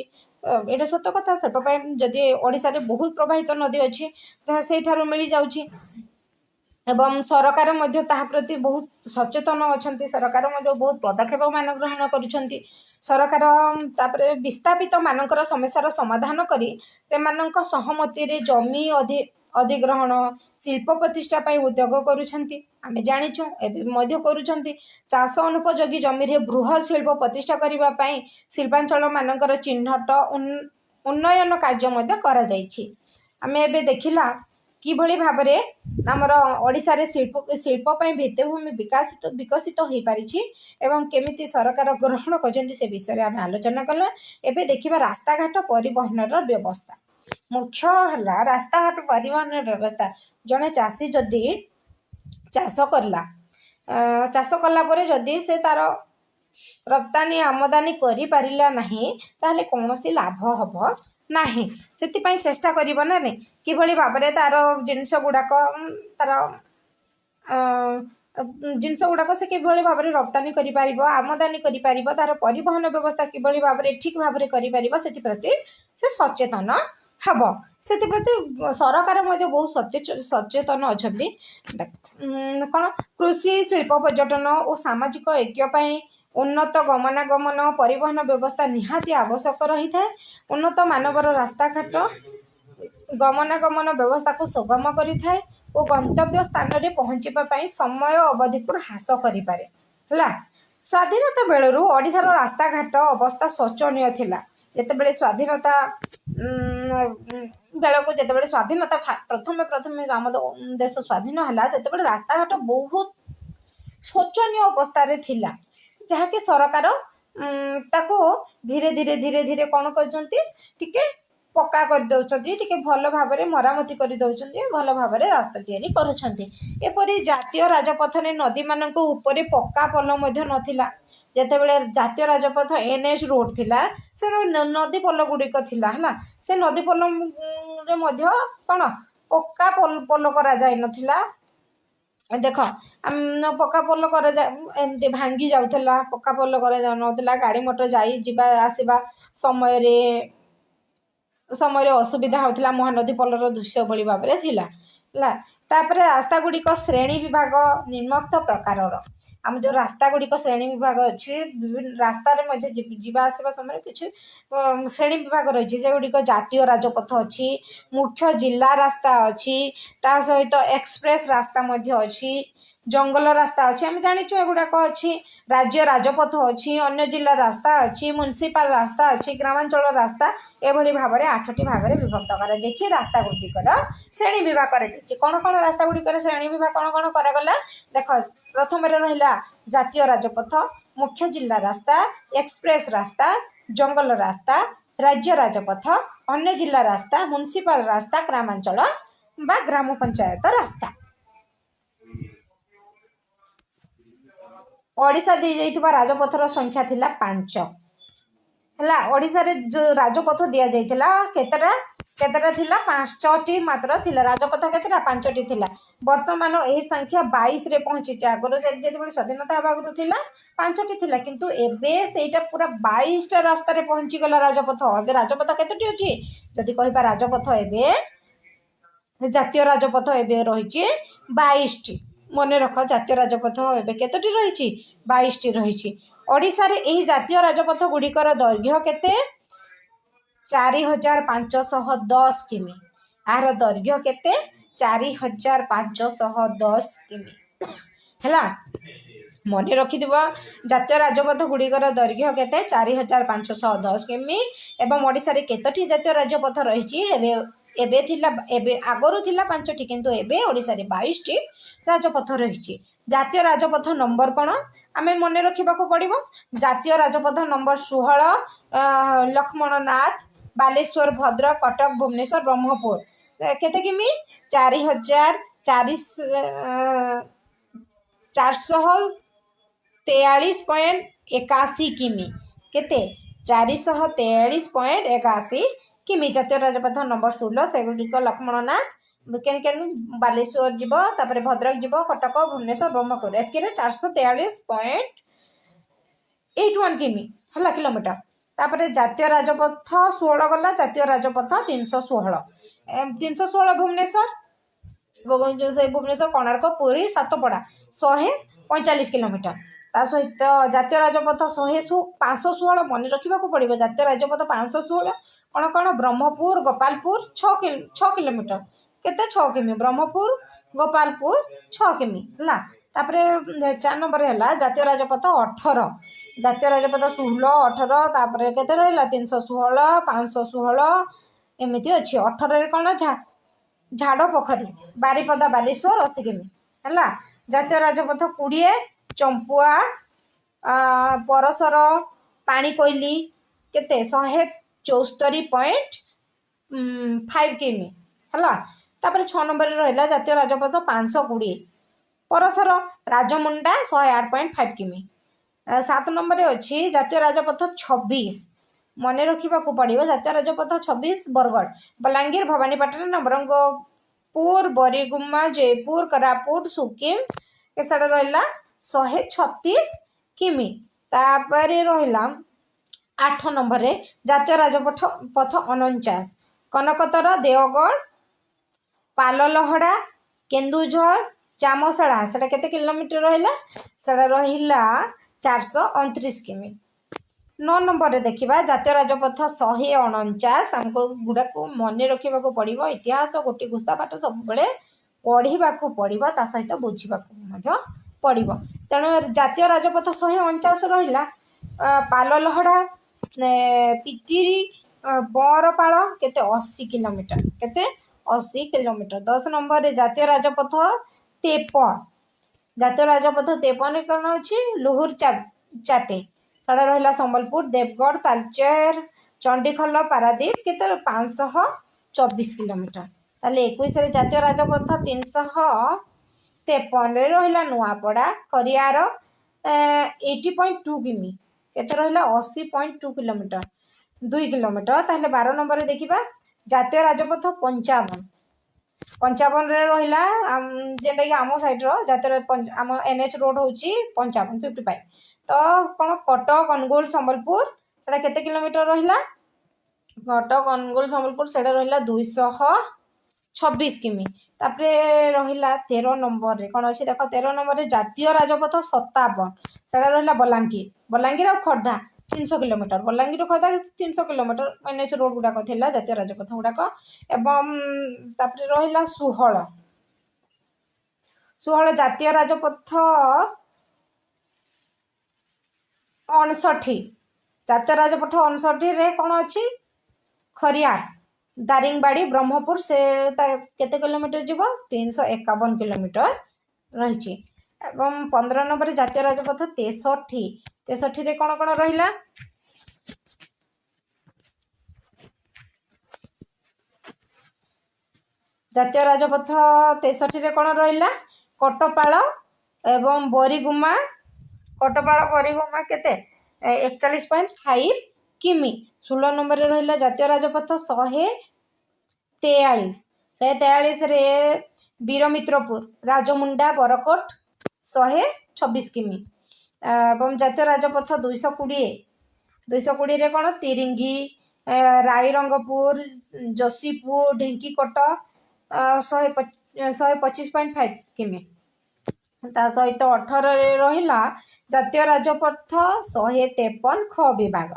ଏଇଟା ସତ କଥା। ଶିଳ୍ପ ପାଇଁ ଯଦି ଓଡ଼ିଶାରେ ବହୁତ ପ୍ରବାହିତ ନଦୀ ଅଛି, ଯାହା ସେଇଠାରୁ ମିଳିଯାଉଛି। एवं सरकार मध्य ताहा प्रति बहुत सचेतन अच्छा सरकार मध्य बहुत पदक्षेप मान ग्रहण करुछंती सरकार तापरे विस्थापित मानकर समस्यार समाधान करी सेमानंक सहमति रे जमी अधिग्रहण शिल्प प्रतिष्ठा पाई उद्योग करुछंती आमे जानिछु एबे मध्य करुछंती चाष अनुपयोगी जमी रे बृहत शिल्प प्रतिष्ठा करिबा पाई शिल्पांचल मानकर चिन्हट उन्नयन कार्य मध्य करा जायछि आमे एबे देखिला किभଳି ଭାବରେ ଆମର ଓଡ଼ିଶାରେ ଶିଳ୍ପ ଭିତ୍ତିଭୂମି ବିକଶିତ ହୋଇପାରିଛି ଏବଂ କେମିତି ସରକାର ଗ୍ରହଣ କରିଛନ୍ତି ସେ ବିଷୟରେ ଆମେ ଆଲୋଚନା କଲା। ଏବେ ଦେଖିବା ରାସ୍ତାଘାଟ ପରିବହନର ବ୍ୟବସ୍ଥା। ମୁଖ୍ୟ ହେଲା ରାସ୍ତାଘାଟ ପରିବହନର ବ୍ୟବସ୍ଥା। ଜଣେ ଚାଷୀ ଯଦି ଚାଷ କଲା ପରେ ଯଦି ସେ ତାର ରପ୍ତାନି ଆମଦାନୀ କରିପାରିଲା ନାହିଁ ତାହେଲେ କୌଣସି ଲାଭ ହବ ନାହିଁ। ସେଥିପାଇଁ ଚେଷ୍ଟା କରିବ ନା ନାହିଁ କିଭଳି ଭାବରେ ତାର ଜିନିଷ ଗୁଡ଼ାକ ସେ କିଭଳି ଭାବରେ ରପ୍ତାନି କରିପାରିବ ଆମଦାନୀ କରିପାରିବ ତାର ପରିବହନ ବ୍ୟବସ୍ଥା କିଭଳି ଭାବରେ ଠିକ୍ ଭାବରେ କରିପାରିବ ସେଥିପ୍ରତି ସେ ସଚେତନ ହେବ। ସେଥିପ୍ରତି ସରକାର ମଧ୍ୟ ବହୁତ ସଚେତନ ଅଛନ୍ତି। କ'ଣ କୃଷି ଶିଳ୍ପ ପର୍ଯ୍ୟଟନ ଓ ସାମାଜିକ ଐକ୍ୟ ପାଇଁ ଉନ୍ନତ ଗମନାଗମନ ପରିବହନ ବ୍ୟବସ୍ଥା ନିହାତି ଆବଶ୍ୟକ ରହିଥାଏ। ଉନ୍ନତ ମାନବର ରାସ୍ତାଘାଟ ଗମନାଗମନ ବ୍ୟବସ୍ଥାକୁ ସୁଗମ କରିଥାଏ ଓ ଗନ୍ତବ୍ୟ ସ୍ଥାନରେ ପହଞ୍ଚିବା ପାଇଁ ସମୟ ଅବଧିକୁ ହ୍ରାସ କରିପାରେ ହେଲା। ସ୍ୱାଧୀନତା ବେଳରୁ ଓଡ଼ିଶାର ରାସ୍ତାଘାଟ ଅବସ୍ଥା ଶୋଚନୀୟ ଥିଲା। ଯେତେବେଳେ ସ୍ୱାଧୀନତା ବେଳକୁ ଯେତେବେଳେ ସ୍ୱାଧୀନତା ପ୍ରଥମେ ଆମ ଦେଶ ସ୍ୱାଧୀନ ହେଲା ସେତେବେଳେ ରାସ୍ତାଘାଟ ବହୁତ ଶୋଚନୀୟ ଅବସ୍ଥାରେ ଥିଲା ଯାହାକି ସରକାର ତାକୁ ଧୀରେ ଧୀରେ କ'ଣ କରିଛନ୍ତି ଟିକେ ପକ୍କା କରିଦେଉଛନ୍ତି ଟିକେ ଭଲ ଭାବରେ ମରାମତି କରିଦେଉଛନ୍ତି ଭଲ ଭାବରେ ରାସ୍ତା ତିଆରି କରୁଛନ୍ତି। ଏପରି ଜାତୀୟ ରାଜପଥରେ ନଦୀମାନଙ୍କ ଉପରେ ପକ୍କା ପୋଲ ମଧ୍ୟ ନଥିଲା। ଯେତେବେଳେ ଜାତୀୟ ରାଜପଥ NH ରୋଡ୍ ଥିଲା ସେ ନଦୀ ପୋଲ ଗୁଡ଼ିକ ଥିଲା ହେଲା। ସେ ନଦୀ ପୋଲରେ ମଧ୍ୟ କ'ଣ ପକ୍କା ପୋଲ କରାଯାଇନଥିଲା। ଦେଖ ପକ୍କା ପୋଲ ଏମିତି ଭାଙ୍ଗି ଯାଉଥିଲା ପକ୍କା ପୋଲ କରାଯାଉନଥିଲା। ଗାଡ଼ି ମଟର ଯିବା ଆସିବା ସମୟରେ ଅସୁବିଧା ହେଉଥିଲା। ମହାନଦୀ ପୋଲର ଦୃଶ୍ୟ ଭଳି ଭାବରେ ଥିଲା ହେଲା। ତାପରେ ରାସ୍ତା ଗୁଡ଼ିକ ଶ୍ରେଣୀ ବିଭାଗ ନିମ୍ନୋକ୍ତ ପ୍ରକାରର। ଆମ ଯେଉଁ ରାସ୍ତା ଗୁଡ଼ିକ ଶ୍ରେଣୀ ବିଭାଗ ଅଛି ବିଭିନ୍ନ ରାସ୍ତାରେ ମଧ୍ୟ ଯିବା ଆସିବା ସମୟରେ କିଛି ଶ୍ରେଣୀ ବିଭାଗ ରହିଛି। ସେଗୁଡ଼ିକ ଜାତୀୟ ରାଜପଥ ଅଛି ମୁଖ୍ୟ ଜିଲ୍ଲା ରାସ୍ତା ଅଛି ତା ସହିତ ଏକ୍ସପ୍ରେସ୍ ରାସ୍ତା ମଧ୍ୟ ଅଛି ଜଙ୍ଗଲ ରାସ୍ତା ଅଛି ଆମେ ଜାଣିଛୁ ଏଗୁଡ଼ାକ ଅଛି। ରାଜ୍ୟ ରାଜପଥ ଅଛି ଅନ୍ୟ ଜିଲ୍ଲା ରାସ୍ତା ଅଛି ମ୍ୟୁନିସିପାଲ ରାସ୍ତା ଅଛି ଗ୍ରାମାଞ୍ଚଳ ରାସ୍ତା ଏଭଳି ଭାବରେ 8ଟି ଭାଗରେ ବିଭକ୍ତ କରାଯାଇଛି। ରାସ୍ତା ଗୁଡ଼ିକର ଶ୍ରେଣୀ ବିଭାଗ କରାଯାଇଛି। କ'ଣ ରାସ୍ତା ଗୁଡ଼ିକର ଶ୍ରେଣୀ ବିଭାଗ କ'ଣ କରାଗଲା ଦେଖ। ପ୍ରଥମରେ ରହିଲା ଜାତୀୟ ରାଜପଥ ମୁଖ୍ୟ ଜିଲ୍ଲା ରାସ୍ତା ଏକ୍ସପ୍ରେସ୍ ରାସ୍ତା ଜଙ୍ଗଲ ରାସ୍ତା ରାଜ୍ୟ ରାଜପଥ ଅନ୍ୟ ଜିଲ୍ଲା ରାସ୍ତା ମ୍ୟୁନିସିପାଲ ରାସ୍ତା ଗ୍ରାମାଞ୍ଚଳ ବା ଗ୍ରାମ ପଞ୍ଚାୟତ ରାସ୍ତା। ଓଡ଼ିଶା ଦିଆଯାଇଥିବା ରାଜପଥର ସଂଖ୍ୟା ଥିଲା 5 ହେଲା। ଓଡ଼ିଶାରେ ଯେଉଁ ରାଜପଥ ଦିଆଯାଇଥିଲା କେତେଟା ଥିଲା 5ଟି ମାତ୍ର ଥିଲା। ରାଜପଥ କେତେଟା 5ଟି ଥିଲା। ବର୍ତ୍ତମାନ ଏହି ସଂଖ୍ୟା 22ରେ ପହଞ୍ଚିଛି। ଆଗରୁ ଯେତେବେଳେ ସ୍ୱାଧୀନତା ହେବା ଆଗରୁ ଥିଲା 5ଟି ଥିଲା କିନ୍ତୁ ଏବେ ସେଇଟା ପୁରା 22ଟା ରାସ୍ତାରେ ପହଞ୍ଚିଗଲା ରାଜପଥ। ଏବେ ରାଜପଥ କେତୋଟି ଅଛି ଯଦି କହିବା ରାଜପଥ ଏବେ ଜାତୀୟ ରାଜପଥ ଏବେ ରହିଛି 22ଟି। ମନେ ରଖ ଜାତୀୟ ରାଜପଥ ଏବେ କେତୋଟି ରହିଛି 22ଟି ରହିଛି। ଓଡ଼ିଶାରେ ଏହି ଜାତୀୟ ରାଜପଥ ଗୁଡ଼ିକର ଦୈର୍ଘ୍ୟ କେତେ 4510 କିମି। ଏହାର ଦୈର୍ଘ୍ୟ କେତେ 4510 କିମି ହେଲା। ମନେ ରଖିଥିବ ଜାତୀୟ ରାଜପଥ ଗୁଡ଼ିକର ଦୈର୍ଘ୍ୟ କେତେ 4510 କିମି। ଏବଂ ଓଡ଼ିଶାରେ କେତୋଟି ଜାତୀୟ ରାଜପଥ ରହିଛି ଏବେ ଆଗରୁ ଥିଲା 5ଟି କିନ୍ତୁ ଏବେ ଓଡ଼ିଶାରେ 22ଟି ରାଜପଥ ରହିଛି। ଜାତୀୟ ରାଜପଥ ନମ୍ବର କ'ଣ ଆମେ ମନେ ରଖିବାକୁ ପଡ଼ିବ। ଜାତୀୟ ରାଜପଥ ନମ୍ବର 16 ଲକ୍ଷ୍ମଣନାଥ ବାଲେଶ୍ୱର ଭଦ୍ରକ କଟକ ଭୁବନେଶ୍ୱର ବ୍ରହ୍ମପୁର କେତେ କିମି 443.81 କିମି କେତେ 443.81 କିମି। ଜାତୀୟ ରାଜପଥ ନମ୍ବର 16 ସେଗୁଡ଼ିକ ଲକ୍ଷ୍ମଣନାଥ ବାଲେଶ୍ୱର ଯିବ ତାପରେ ଭଦ୍ରକ ଯିବ କଟକ ଭୁବନେଶ୍ୱର ବ୍ରହ୍ମପୁର ଏତିକିରେ 443.81 କିମି ହେଲା କିଲୋମିଟର। ତାପରେ ଜାତୀୟ ରାଜପଥ 16 ଗଲା ଜାତୀୟ ରାଜପଥ 316 ଭୁବନେଶ୍ୱର से भुवनेश्वर कोणार्क पुरी सातपड़ा 145 किलोमीटर ता सहित जातीय राजपथ 516 मन रखा पड़ो जातीय राजपथ 516 कौन कौन ब्रह्मपुर गोपालपुर 6 किलोमीटर केते 6 किमी ब्रह्मपुर गोपालपुर 6 किमी है तापरे 4 नंबर है जातीय राजपथ 18 जातीय राजपथ 16 18 तापरे केते रहिला 316 516 एमती अच्छी 18 कौन झाड़ पोखरी बारीपदा बालेश्वर 80 किमी है जातीय राजपथ 20 चंपुआ परसर पानी कोइली केते 174.5 किमी है तापर 6 नंबर रहा जातीय राजपथ 520 परसर राजमुंडा 108.5 किमी 7 नंबर अच्छी जातीय राजपथ 26 मन रखा पड़ो जातीय राजपथ 26 बरगढ़ बलांगीर भवानीपाटना नवरंगपुर बरीगुम्मा जयपुर कोरापुट सुकिम केसड़ा रहा 136 किमी तापर रहा 8 नंबर जातीय राजपथ 49 कनकतर देवगढ़ पाललहड़ा केन्दुझर चामशाला से केते किलोमीटर रहा से रहा 429 किमी 9 नंबर देखा जातीय राजपथ 149 आमको गुड़ा को मन रखा पड़ो इतिहास गोटी घुसा पाठ सब पढ़ा पड़ो ता सहित बुझा पड़ो तेणु जातीय राजपथ 149 रहा पाललहड़ा पितिरी बरपाल केते 80 किलोमीटर केते 80 किलोमीटर 10 नंबर जातीय राजपथ 53 जातीय राजपथ 53 कौन अच्छी लुहुर चाटे साड़ा रहा संबलपुर देवगढ़ तालचेर चंडीखोल पारादीप केते 524 किलोमीटर ताले 21 जातीय राजपथ 353 रहा नुआपड़ा खरियार 80.2 किमी केते रहा 80.2 किलोमीटर 2 किलोमीटर ताले 12 नंबर देखा जातीय राजपथ 55 रहा जेनटा कि आम साइड्र जातीय आम NH रोड हूँ 55 तो कौन कटक अनुगुल संबलपुर से केते किलोमीटर रहा कटक अनुगुल संबलपुर से रहा 226 किमी तापरे रहा 13 नंबर कौन अच्छी देख 13 नंबर जातीय राजपथ 57 से रहा बलांगीर और Khordha 300 kilometre Balangir Khordha 300 kilometre NH road गुड़ाक था जातीय राजपथ गुड़ाक एवं रहा 16 जातीय राजपथ 59 जातीय राजपथ 59 रे कौन अच्छी खरियार दारिंगबाड़ी ब्रह्मपुर से केते किलोमीटर जीव 351 किलोमीटर रही 15 नंबर जातीय राजपथ 63 रे कौन कौन रहा जातीय राजपथ 63 रे कौन रहा कोटपाल एवं बरीगुम्मा कोटपाल बरीगुम्मा केते 41.5 किमी 16 नंबर रहा जातीय राजपथ 143 रे वीरमित्रपुर राजमुंडा बरकोट 126 किमी एवं जातीय राजपथ 220 रे कौन तिरिंगी रायरंगपुर जसीपुर ढेंकीकोट 125.5 किमी ता सहित 18 रे रहा जातीय राजपथ 153 ख विभाग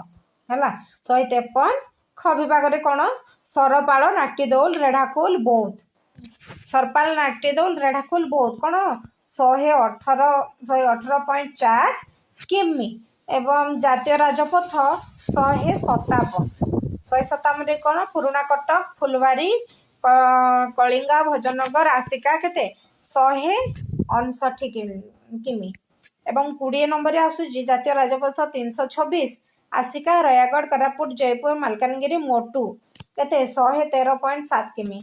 है 153 ख विभाग रे कौन सरपाल नाटीदौल रेढ़ाखोल बौद्ध सरपाल नाटीदौल रेढ़ाखोल बौद्ध कौन 118.4 किमी एवं जातीय राजपथ 157 रे कौन पुराणा कटक फुलबारी कलिंगा भजनगर आसिका केते 159 किमी एवं 20 नंबर आसूची जातीय राजपथ 326 आसिका रयागढ़ कोरापुट जयपुर मालकानगिरी मोटू केते 113.7 किमी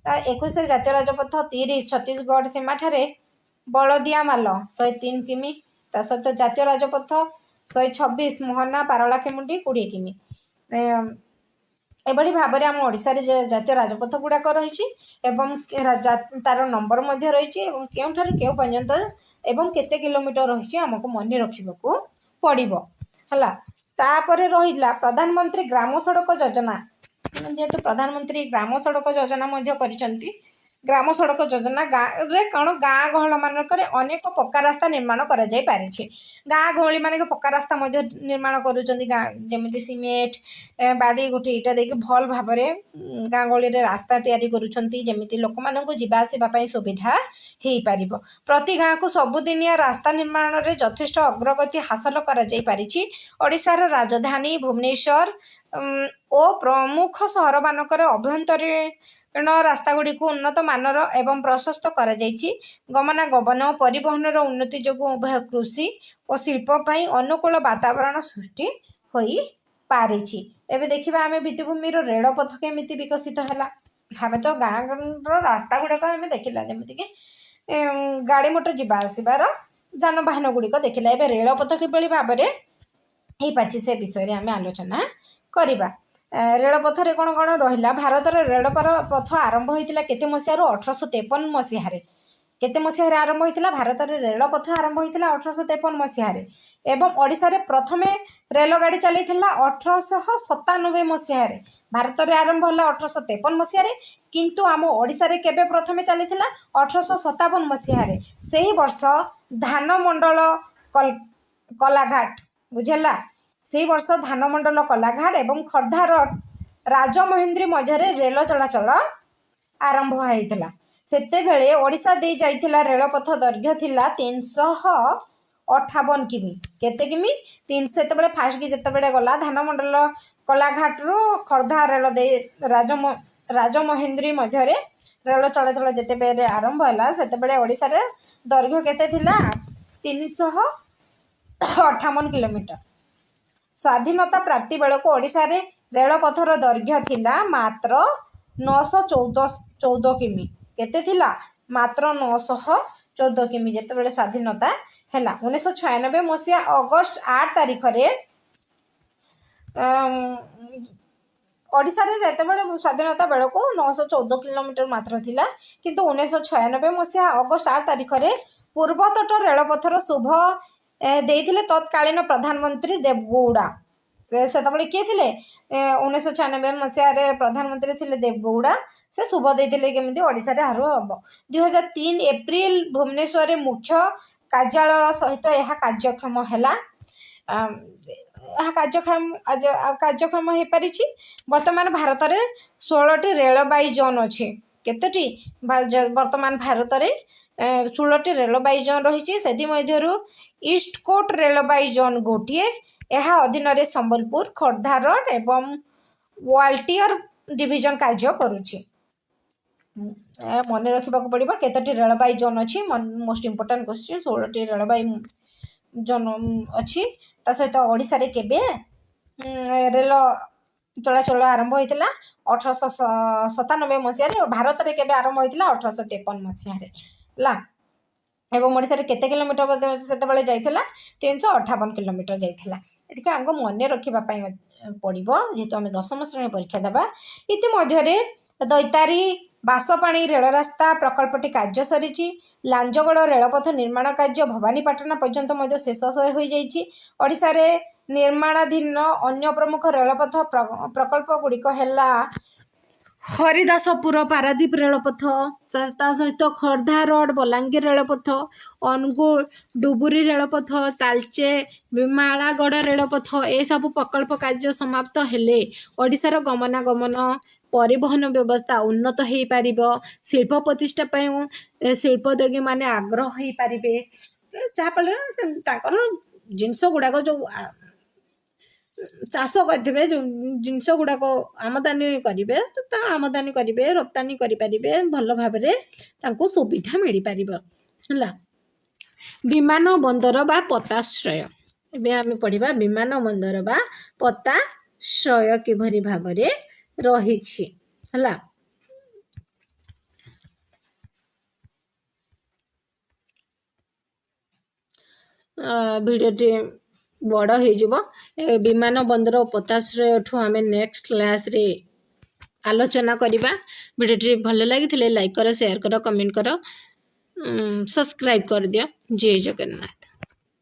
21 जातीय राजपथ 30 छत्तीसगढ़ सीमा ठारे बलदिया माल 103 किमी ता सहित जातीय राजपथ 126 मोहना पारलाखेमुंडी 20 किमी एभली भाव में आम ओडिशा रे जातीय राजपथ गुड़ाक रही तार नंबर रही केउठार केउ पर्यंत एवं केते किलोमीटर रही आमको मन रखा पड़ो है तापर रहा प्रधानमंत्री ग्राम सड़क योजना जेहेतु प्रधानमंत्री ग्राम सड़क योजना ଗ୍ରାମ ସଡ଼କ ଯୋଜନା ଗାଁରେ କ'ଣ ଗାଁ ଗହଳ ମାନଙ୍କରେ ଅନେକ ପକ୍କା ରାସ୍ତା ନିର୍ମାଣ କରାଯାଇ ପାରିଛି। ଗାଁ ଗହଳି ମାନକେ ପକ୍କା ରାସ୍ତା ମଧ୍ୟ ନିର୍ମାଣ କରୁଛନ୍ତି। ଗାଁ ଯେମିତି ସିମେଣ୍ଟ ବାଡ଼ି ଗୋଟେ ଇଟା ଦେଇକି ଭଲ ଭାବରେ ଗାଁ ଗହଳିରେ ରାସ୍ତା ତିଆରି କରୁଛନ୍ତି, ଯେମିତି ଲୋକମାନଙ୍କୁ ଯିବା ଆସିବା ପାଇଁ ସୁବିଧା ହେଇପାରିବ। ପ୍ରତି ଗାଁକୁ ସବୁଦିନିଆ ରାସ୍ତା ନିର୍ମାଣରେ ଯଥେଷ୍ଟ ଅଗ୍ରଗତି ହାସଲ କରାଯାଇ ପାରିଛି। ଓଡ଼ିଶାର ରାଜଧାନୀ ଭୁବନେଶ୍ୱର ଓ ପ୍ରମୁଖ ସହରମାନଙ୍କର ଅଭ୍ୟନ୍ତରୀଣ ରାସ୍ତାଗୁଡ଼ିକୁ ଉନ୍ନତ ମାନର ଏବଂ ପ୍ରଶସ୍ତ କରାଯାଇଛି। ଗମନାଗମନ ପରିବହନର ଉନ୍ନତି ଯୋଗୁଁ ଉଭୟ କୃଷି ଓ ଶିଳ୍ପ ପାଇଁ ଅନୁକୂଳ ବାତାବରଣ ସୃଷ୍ଟି ହୋଇପାରିଛି। ଏବେ ଦେଖିବା ଆମେ ଭିତ୍ତିଭୂମିର ରେଳପଥ କେମିତି ବିକଶିତ ହେଲା। ଆମେ ତ ଗାଁର ରାସ୍ତା ଗୁଡ଼ାକ ଆମେ ଦେଖିଲା, ଯେମିତିକି ଗାଡ଼ି ମଟର ଯିବା ଆସିବାର ଯାନବାହନ ଗୁଡ଼ିକ ଦେଖିଲା। ଏବେ ରେଳପଥ କିଭଳି ଭାବରେ ହେଇପାରିଛି ସେ ବିଷୟରେ ଆମେ ଆଲୋଚନା କରିବା। ରେଳପଥରେ କ'ଣ କ'ଣ ରହିଲା? ଭାରତର ରେଳପଥ ଆରମ୍ଭ ହୋଇଥିଲା କେତେ ମସିହାରୁ? 1853 ମସିହାରେ। କେତେ ମସିହାରେ ଆରମ୍ଭ ହୋଇଥିଲା? ଭାରତରେ ରେଳପଥ ଆରମ୍ଭ ହୋଇଥିଲା 1853 ମସିହାରେ। ଏବଂ ଓଡ଼ିଶାରେ ପ୍ରଥମେ ରେଳଗାଡ଼ି ଚାଲିଥିଲା 1897 ମସିହାରେ। ଭାରତରେ ଆରମ୍ଭ ହେଲା 1853 ମସିହାରେ, କିନ୍ତୁ ଆମ ଓଡ଼ିଶାରେ କେବେ ପ୍ରଥମେ ଚାଲିଥିଲା? 1857 ମସିହାରେ। ସେହି ବର୍ଷ ଧାନମଣ୍ଡଳ କଲାଘାଟ, ବୁଝିଲା, ସେହି ବର୍ଷ ଧାନମଣ୍ଡଳ କଲାଘାଟ ଏବଂ ଖୋର୍ଦ୍ଧାର ରାଜମହେନ୍ଦ୍ରୀ ମଧ୍ୟରେ ରେଳ ଚଳାଚଳ ଆରମ୍ଭ ହୋଇଥିଲା। ସେତେବେଳେ ଓଡ଼ିଶା ଦେଇ ଯାଇଥିଲା ରେଳପଥ ଦୈର୍ଘ୍ୟ ଥିଲା 358 କିମି। କେତେ କିମି? ସେତେବେଳେ ଫାଷ୍ଟ କି ଯେତେବେଳେ ଗଲା ଧାନମଣ୍ଡଳ କଲାଘାଟରୁ ଖୋର୍ଦ୍ଧା ରେଳ ଦେଇ ରାଜମହେନ୍ଦ୍ରୀ ମଧ୍ୟରେ ରେଳ ଚଳାଚଳ ଯେତେବେଳେ ଆରମ୍ଭ ହେଲା, ସେତେବେଳେ ଓଡ଼ିଶାରେ ଦୈର୍ଘ୍ୟ କେତେ ଥିଲା? 358 କିଲୋମିଟର। ସ୍ୱାଧୀନତା ପ୍ରାପ୍ତି ବେଳକୁ ଓଡ଼ିଶାରେ ରେଳପଥର ଦୈର୍ଘ୍ୟ ଥିଲା ମାତ୍ର 914 କିମି। କେତେ ଥିଲା? ମାତ୍ର 914 କିମି ଯେତେବେଳେ ସ୍ୱାଧୀନତା ହେଲା। 1996 ମସିହା ଅଗଷ୍ଟ 8 ତାରିଖରେ ଓଡ଼ିଶାରେ ଯେତେବେଳେ ସ୍ୱାଧୀନତା ବେଳକୁ 914 କିଲୋମିଟର ମାତ୍ର ଥିଲା, କିନ୍ତୁ 1996 ମସିହା ଅଗଷ୍ଟ 8 ତାରିଖରେ ପୂର୍ବତଟ ରେଳପଥର ଶୁଭ ଦେଇଥିଲେ ତତ୍କାଳୀନ ପ୍ରଧାନମନ୍ତ୍ରୀ ଦେବଗୌଡ଼ା। ସେତେବେଳେ କିଏ ଥିଲେ? 1996 ମସିହାରେ ପ୍ରଧାନମନ୍ତ୍ରୀ ଥିଲେ ଦେବଗୌଡ଼ା। ସେ ଶୁଭ ଦେଇଥିଲେ କେମିତି ଓଡ଼ିଶାରେ ଆରମ୍ଭ ହେବ। 2003 ଏପ୍ରିଲ ଭୁବନେଶ୍ୱରରେ ମୁଖ୍ୟ କାର୍ଯ୍ୟାଳୟ ସହିତ ଏହା କାର୍ଯ୍ୟକ୍ଷମ ହେଲା। ଏହା କାର୍ଯ୍ୟକ୍ଷମ ହେଇପାରିଛି। ବର୍ତ୍ତମାନ ଭାରତରେ 16ଟି ରେଳବାଇ ଜୋନ୍ ଅଛି। କେତୋଟି? ବର୍ତ୍ତମାନ ଭାରତରେ 16ଟି ରେଳବାଇ ଜୋନ୍ ରହିଛି। ସେଥିମଧ୍ୟରୁ ଇଷ୍ଟ କୋଷ୍ଟ ରେଳବାଇ ଜୋନ୍ ଗୋଟିଏ। ଏହା ଅଧୀନରେ ସମ୍ବଲପୁର, ଖୋର୍ଦ୍ଧା ରୋଡ୍ ଏବଂ ୱାଲଟିୟର ଡିଭିଜନ କାର୍ଯ୍ୟ କରୁଛି। ମନେ ରଖିବାକୁ ପଡ଼ିବ କେତୋଟି ରେଳବାଇ ଜୋନ୍ ଅଛି। Most important question. 16ଟି ରେଳବାଇ ଜୋନ୍ ଅଛି। ତା ସହିତ ଓଡ଼ିଶାରେ କେବେ ରେଳ ଚଳାଚଳ ଆରମ୍ଭ ହୋଇଥିଲା? 1897 ମସିହାରେ। ଭାରତରେ କେବେ ଆରମ୍ଭ ହୋଇଥିଲା? 1853 ମସିହାରେ ହେଲା। ଏବଂ ଓଡ଼ିଶାରେ କେତେ କିଲୋମିଟର ସେତେବେଳେ ଯାଇଥିଲା? 358 କିଲୋମିଟର ଯାଇଥିଲା। ଏଠିକି ଆମକୁ ମନେ ରଖିବା ପାଇଁ ପଡ଼ିବ, ଯେହେତୁ ଆମେ 10ମ ଶ୍ରେଣୀ ପରୀକ୍ଷା ଦେବା। ଇତିମଧ୍ୟରେ ଦୈତାରୀ ବାସପାଣି ରେଳ ରାସ୍ତା ପ୍ରକଳ୍ପଟି କାର୍ଯ୍ୟ ସରିଛି। ଲାଞ୍ଜଗଡ଼ ରେଳପଥ ନିର୍ମାଣ କାର୍ଯ୍ୟ ଭବାନୀପାଟଣା ପର୍ଯ୍ୟନ୍ତ ମଧ୍ୟ ଶେଷ ହୋଇଯାଇଛି। ଓଡ଼ିଶାରେ ନିର୍ମାଣାଧୀନ ଅନ୍ୟ ପ୍ରମୁଖ ରେଳପଥ ପ୍ରକଳ୍ପ ଗୁଡ଼ିକ ହେଲା ହରିଦାସପୁର ପାରାଦୀପ ରେଳପଥ, ତା ସହିତ ଖୋର୍ଦ୍ଧା ରୋଡ୍ ବଲାଙ୍ଗୀର ରେଳପଥ, ଅନୁଗୁଳ ଡୁବୁରି ରେଳପଥ, ତାଳଚେ ବିମାଳାଗଡ଼ ରେଳପଥ। ଏସବୁ ପ୍ରକଳ୍ପ କାର୍ଯ୍ୟ ସମାପ୍ତ ହେଲେ ଓଡ଼ିଶାର ଗମନାଗମନ ପରିବହନ ବ୍ୟବସ୍ଥା ଉନ୍ନତ ହେଇପାରିବ। ଶିଳ୍ପ ପ୍ରତିଷ୍ଠା ପାଇଁ ଶିଳ୍ପୋଦ୍ୟୋଗୀମାନେ ଆଗ୍ରହ ହେଇପାରିବେ, ଯାହାଫଳରେ ତାଙ୍କର ଜିନିଷ ଗୁଡ଼ାକ ଯେଉଁ ଚାଷ କରିଥିବେ, ଯେଉଁ ଜିନିଷ ଗୁଡ଼ାକ ଆମଦାନୀ କରିବେ, ତା ଆମଦାନୀ କରିବେ, ରପ୍ତାନି କରିପାରିବେ, ଭଲ ଭାବରେ ତାଙ୍କୁ ସୁବିଧା ମିଳିପାରିବ ହେଲା। ବିମାନ ବନ୍ଦର ବା ପୋତାଶ୍ରୟ। ଏବେ ଆମେ ପଢ଼ିବା ବିମାନ ବନ୍ଦର ବା ପୋତାଶ୍ରୟ କିଭଳି ଭାବରେ ରହିଛି ହେଲା। ଭିଡ଼ିଓଟି ବଡ଼ ହେଇଯିବ। ବିମାନ ବନ୍ଦର ଓ ପୋତାଶ୍ରୟଠୁ ଆମେ ନେକ୍ସଟ କ୍ଲାସ୍ରେ ଆଲୋଚନା କରିବା। ଭିଡ଼ିଓଟି ଭଲ ଲାଗିଥିଲେ ଲାଇକ୍ କର, ସେୟାର କର, କମେଣ୍ଟ କର, ସବସ୍କ୍ରାଇବ୍ କରିଦିଅ। ଜୟ ଜଗନ୍ନାଥ।